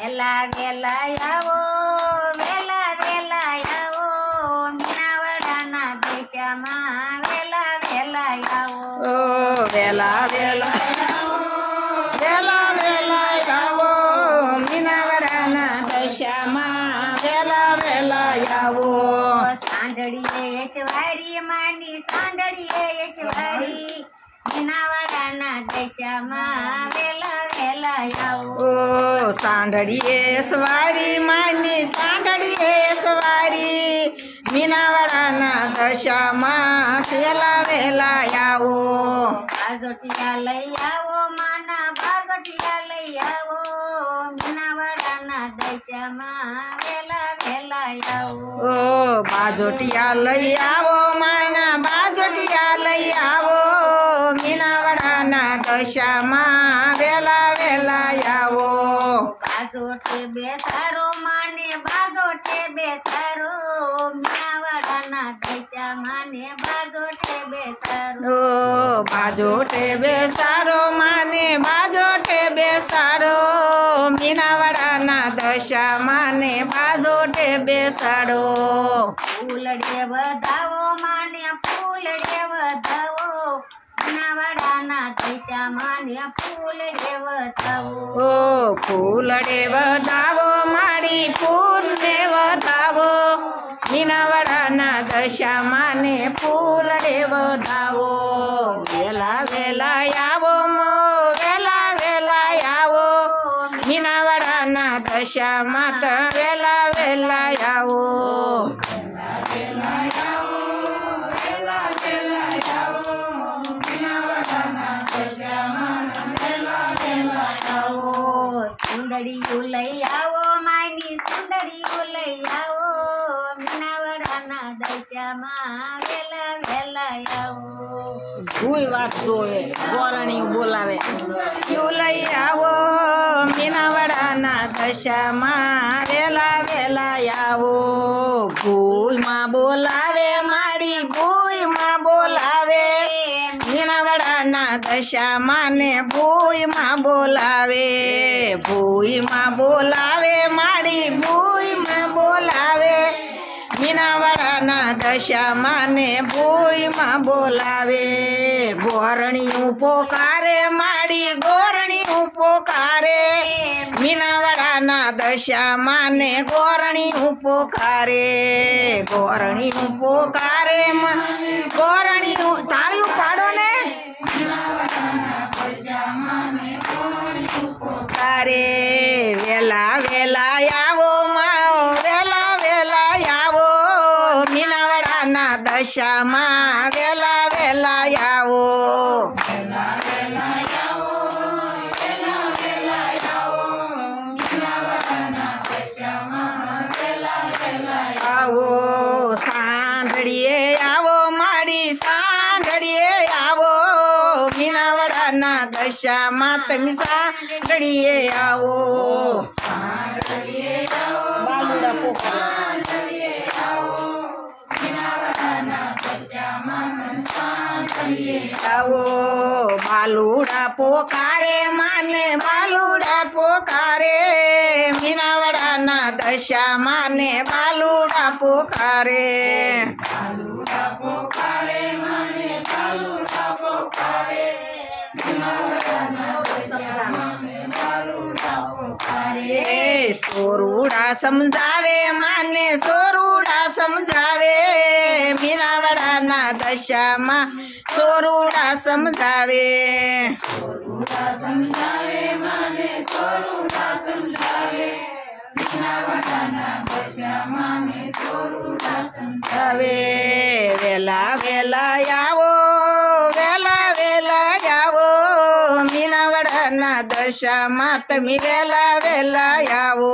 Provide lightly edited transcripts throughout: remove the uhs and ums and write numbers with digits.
વેલા વેલા આવો વેલા વેલા આવો મીનાવાડાના દશામાં વેલા વેલા આવો વેલા વેલા વેલા વેલા આવો મીનાવાડાના દશામાં વેલા વેલા આવો સાંઢળીએ યશવારી માની સાંઢળીએ યશવારી મીનાવાડાના દશામાં વેલા વેલા આવો સાંઢળીએ સવારી માની સાંઢળીએ સવારી મીનાવાડાના દશામાં વેલા વેલા આવો બાજોટિયા લઈ આવો માના બાજોટિયા લઈ આવો મીનાવાડાના દશામાં વેલા વેલા આવો બાજોટિયા લઈ આવો માના બાજોટિયા લઈ આવો મીનાવાડાના દશામાં વેલા વેલા આવો બાજોટે બેસારો માને બાજોટે બેસારો મીનાવાડાના દશામાં ને બાજોટે બેસારો બાજોટે બેસારો માને બાજોટે બેસારો મીનાવાડાના દશામાં ને બાજોટે બેસાડો ફૂલડે વધાવો માને ફૂલડે વધાવો મીનાવાડાના દશામાં ને ફૂલડે વધાવો ફૂલડે વધાવો મારી ફૂલને વધાવો મીનાવાડાના દશામાં ને ફૂલડે વધાવો વેલા વેલા આવો વેલા વેલા આવો મીનાવાડાના દશામાં તો વેલા વેલા આવો સુંદરીઓ લઈ આવો માયની સુંદરીઓ લઈ આવો મીનાવાડાના દશામાં વેલા વેલા આવો કોઈ વાત જોવે ગોરણી બોલાવે યુ લઈ આવો મીનાવાડાના દશામાં વેલા વેલા આવો ભૂઈમાં બોલાવે મારી ભૂઈમાં બોલાવે મીનાવાડાના દશામાં ને ભૂઈમાં બોલાવે ભૂઈમાં બોલાવે મારી ભૂઈમાં બોલાવે મીનાવાડાના દશામાં ને ભૂઈમાં બોલાવે ગોરણીયું પોકારે મારી ગોરણીયું પોકારે મીનાવાડાના દશામાં ને ગોરણીયું પોકારે ગોરણીયું પોકારે ગોરણીયું તાળીઓ પાડો ને પોકારે વેલા વેલા આવો વેલા વેલા આવો મીનાવાડાના દશામાં વેલા વેલા આવો આવો સાંઢળીએ આવો મારી સાંઢળીએ આવો મીનાવાડાના દશામાં તમે સાંઢળીએ આવો બાલુડા આવો બાલુડા પોકારે માને બાલુડા પોકારે મીનાવાડાના દશામાં ને બાલુડા પોકારે બાલુડા પોકારે માને બાલુડા પોકારે સોરુડા સમજાવે માને સોરુડા સમજાવે મીનાવાડાના દશામાં સોરુડા સમજાવે માને સોરુડા સમજાવે મીનાવાડાના દશામાં સોરુડા સમજાવે વેલા વેલા આવો વેલા વેલા આવો મીનાવાડાના દશામાં તમે વેલા વેલા આવો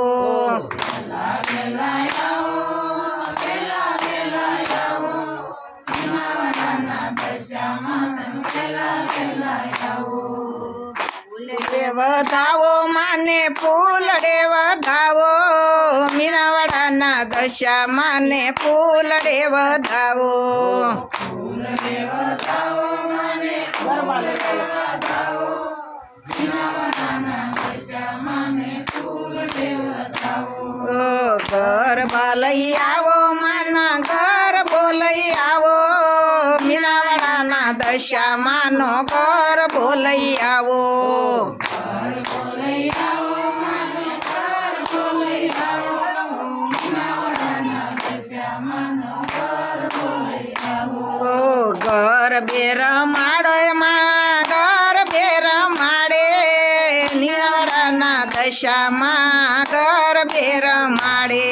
વધાવો માને ફૂલડે વધાવો મીનાવાડાના દશામાં ને ફૂલડે વધાવો મીનાવાડાના દશામાં ને ફૂલડે ગરબા લઈ આવો માના ગરબો લઈ આવો મીનાવાડાના દશામાનો ગરબો લઈ આવો ગરબે રમાડો માં ગરબે રમાડે મીનાવાડાના દશામાં ગરબે રમાડે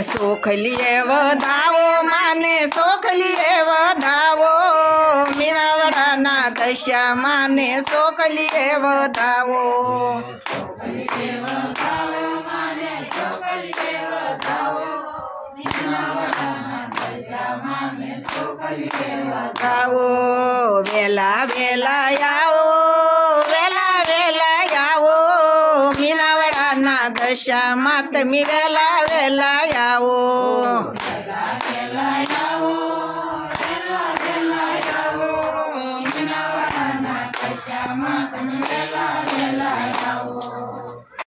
સોખલીએ વધાવો માને સોખલીએ વધાવો મીનાવાડાના દશા માને સોખલીએ વધાવો વેલા વેલા આવો વેલા વેલા આવો મીનાવાડાના દશામાં તમે વેલા વેલા આવો